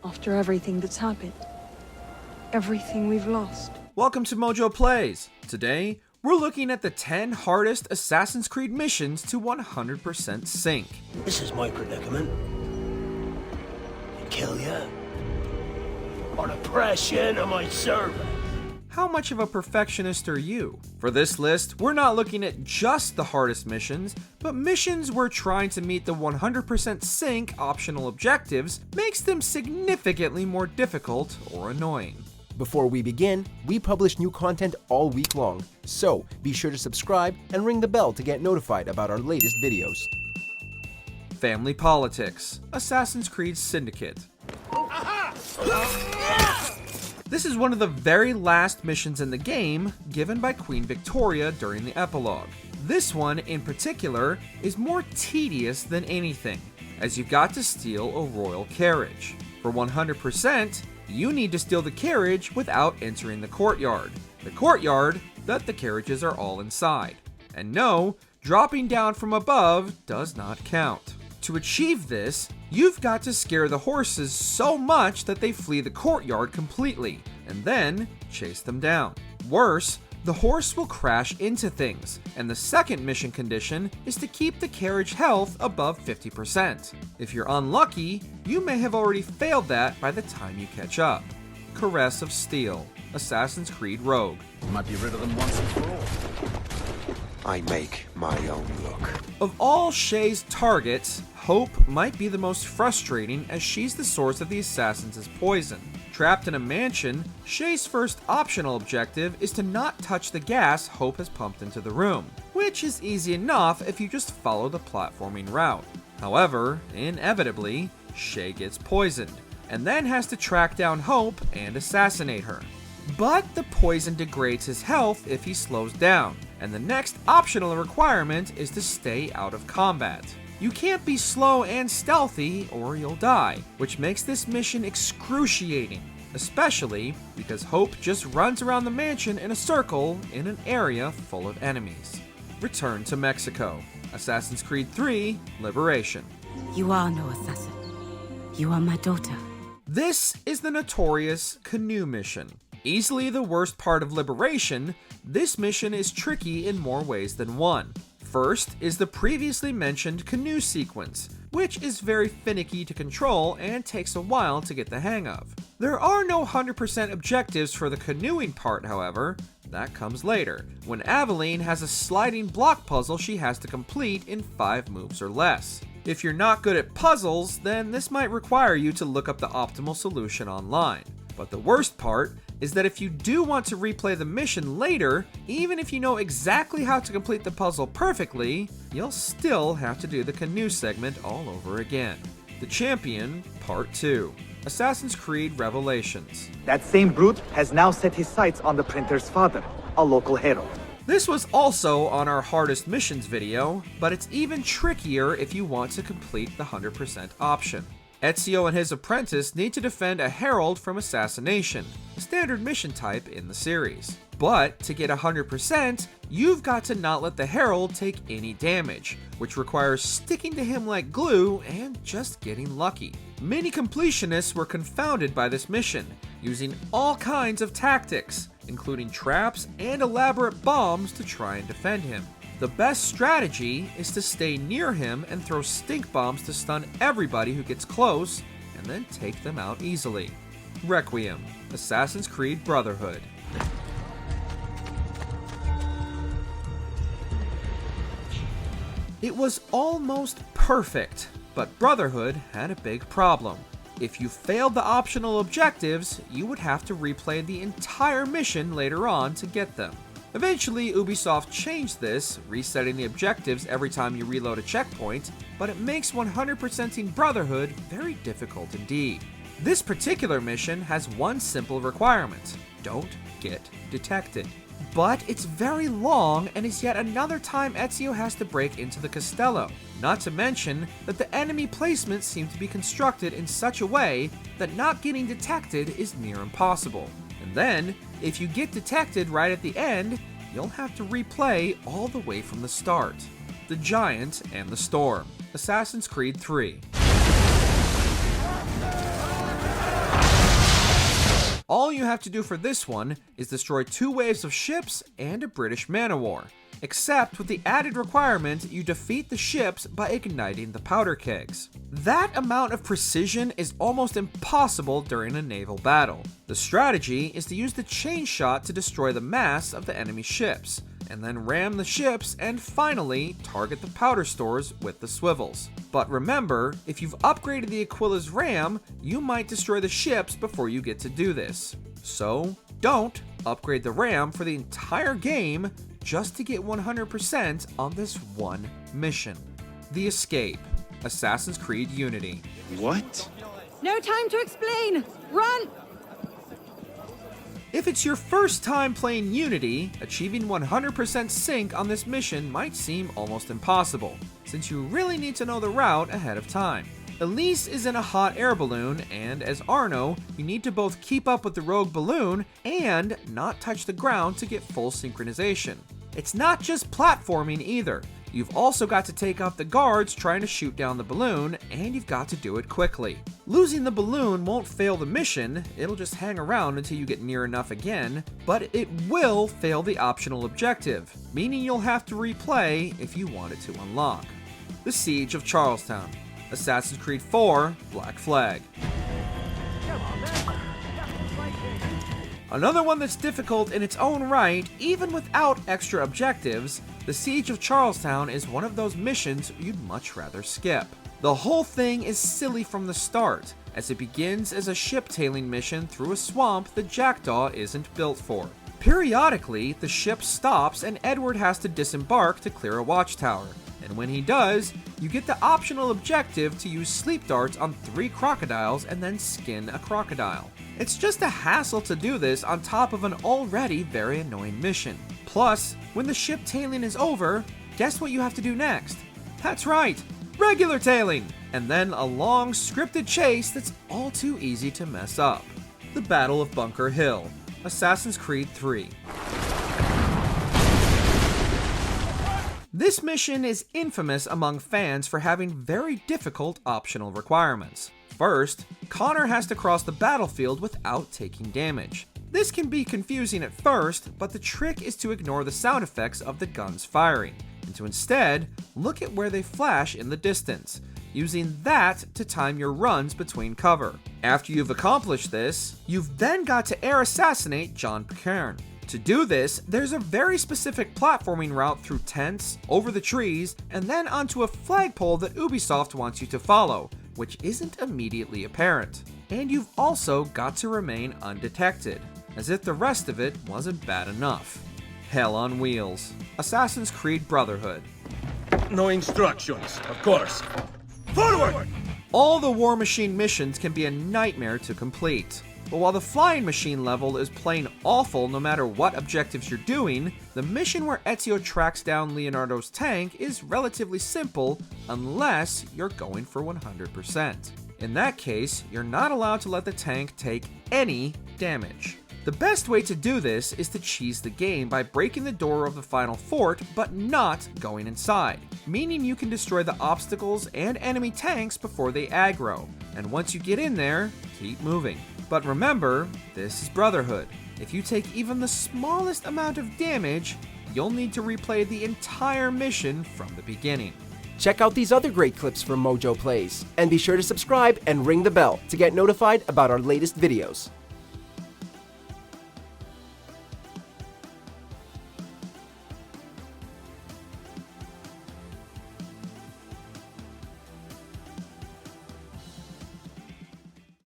After everything that's happened. Everything we've lost. Welcome to MojoPlays. Today, we're looking at the 10 hardest Assassin's Creed missions to 100% sync. This is my predicament. Kill ya? Or oppression of my servant? How much of a perfectionist are you? For this list, we're not looking at just the hardest missions, but missions where trying to meet the 100% sync optional objectives makes them significantly more difficult or annoying. Before we begin, we publish new content all week long, so be sure to subscribe and ring the bell to get notified about our latest videos. Family Politics, Assassin's Creed Syndicate. This is one of the very last missions in the game, given by Queen Victoria during the epilogue. This one, in particular, is more tedious than anything, as you've got to steal a royal carriage. For 100%, you need to steal the carriage without entering the courtyard. The courtyard that the carriages are all inside. And no, dropping down from above does not count. To achieve this, you've got to scare the horses so much that they flee the courtyard completely, and then chase them down. Worse, the horse will crash into things, and the second mission condition is to keep the carriage health above 50%. If you're unlucky, you may have already failed that by the time you catch up. Caress of Steel, Assassin's Creed Rogue. Might be rid of them once and for all. I make my own luck. Of all Shay's targets, Hope might be the most frustrating as she's the source of the assassins' poison. Trapped in a mansion, Shay's first optional objective is to not touch the gas Hope has pumped into the room, which is easy enough if you just follow the platforming route. However, inevitably, Shay gets poisoned, and then has to track down Hope and assassinate her. But the poison degrades his health if he slows down, and the next optional requirement is to stay out of combat. You can't be slow and stealthy or you'll die, which makes this mission excruciating, especially because Hope just runs around the mansion in a circle in an area full of enemies. Return to Mexico, Assassin's Creed 3, Liberation. You are no assassin. You are my daughter. This is the notorious canoe mission. Easily the worst part of Liberation, this mission is tricky in more ways than one. First is the previously mentioned canoe sequence, which is very finicky to control and takes a while to get the hang of. There are no 100% objectives for the canoeing part, however. That comes later, when Aveline has a sliding block puzzle she has to complete in 5 moves or less. If you're not good at puzzles, then this might require you to look up the optimal solution online. But the worst part is that if you do want to replay the mission later, even if you know exactly how to complete the puzzle perfectly, you'll still have to do the canoe segment all over again. The Champion, Part 2. Assassin's Creed Revelations. That same brute has now set his sights on the printer's father, a local herald. This was also on our hardest missions video, but it's even trickier if you want to complete the 100% option. Ezio and his apprentice need to defend a herald from assassination, a standard mission type in the series. But to get 100%, you've got to not let the herald take any damage, which requires sticking to him like glue and just getting lucky. Many completionists were confounded by this mission, using all kinds of tactics, including traps and elaborate bombs to try and defend him. The best strategy is to stay near him and throw stink bombs to stun everybody who gets close, and then take them out easily. Requiem, Assassin's Creed Brotherhood. It was almost perfect, but Brotherhood had a big problem. If you failed the optional objectives, you would have to replay the entire mission later on to get them. Eventually, Ubisoft changed this, resetting the objectives every time you reload a checkpoint, but it makes 100%ing Brotherhood very difficult indeed. This particular mission has one simple requirement: don't get detected. But it's very long and is yet another time Ezio has to break into the Castello. Not to mention that the enemy placements seem to be constructed in such a way that not getting detected is near impossible. And then, if you get detected right at the end, you'll have to replay all the way from the start. The Giant and the Storm, Assassin's Creed 3. All you have to do for this one is destroy 2 waves of ships and a British man-o-war. Except with the added requirement you defeat the ships by igniting the powder kegs. That amount of precision is almost impossible during a naval battle. The strategy is to use the chain shot to destroy the masts of the enemy ships, and then ram the ships and finally target the powder stores with the swivels. But remember, if you've upgraded the Aquila's ram, you might destroy the ships before you get to do this. So don't upgrade the ram for the entire game just to get 100% on this one mission. The Escape, Assassin's Creed Unity. What? No time to explain! Run! If it's your first time playing Unity, achieving 100% sync on this mission might seem almost impossible, since you really need to know the route ahead of time. Elise is in a hot air balloon, and as Arno, you need to both keep up with the rogue balloon and not touch the ground to get full synchronization. It's not just platforming either. You've also got to take out the guards trying to shoot down the balloon, and you've got to do it quickly. Losing the balloon won't fail the mission, it'll just hang around until you get near enough again, but it will fail the optional objective, meaning you'll have to replay if you want it to unlock. The Siege of Charlestown, Assassin's Creed 4 Black Flag. Another one that's difficult in its own right, even without extra objectives, the Siege of Charlestown is one of those missions you'd much rather skip. The whole thing is silly from the start, as it begins as a ship tailing mission through a swamp the Jackdaw isn't built for. Periodically, the ship stops and Edward has to disembark to clear a watchtower, and when he does, you get the optional objective to use sleep darts on 3 crocodiles and then skin a crocodile. It's just a hassle to do this on top of an already very annoying mission. Plus, when the ship tailing is over, guess what you have to do next? That's right, regular tailing! And then a long scripted chase that's all too easy to mess up. The Battle of Bunker Hill, Assassin's Creed 3. This mission is infamous among fans for having very difficult optional requirements. First, Connor has to cross the battlefield without taking damage. This can be confusing at first, but the trick is to ignore the sound effects of the guns firing, and to instead look at where they flash in the distance, using that to time your runs between cover. After you've accomplished this, you've then got to air assassinate John Pitcairn. To do this, there's a very specific platforming route through tents, over the trees, and then onto a flagpole that Ubisoft wants you to follow, which isn't immediately apparent. And you've also got to remain undetected, as if the rest of it wasn't bad enough. Hell on Wheels, Assassin's Creed Brotherhood. No instructions, of course. Forward! All the War Machine missions can be a nightmare to complete. But while the Flying Machine level is plain awful no matter what objectives you're doing, the mission where Ezio tracks down Leonardo's tank is relatively simple unless you're going for 100%. In that case, you're not allowed to let the tank take any damage. The best way to do this is to cheese the game by breaking the door of the final fort but not going inside, meaning you can destroy the obstacles and enemy tanks before they aggro, and once you get in there, keep moving. But remember, this is Brotherhood. If you take even the smallest amount of damage, you'll need to replay the entire mission from the beginning. Check out these other great clips from MojoPlays, and be sure to subscribe and ring the bell to get notified about our latest videos.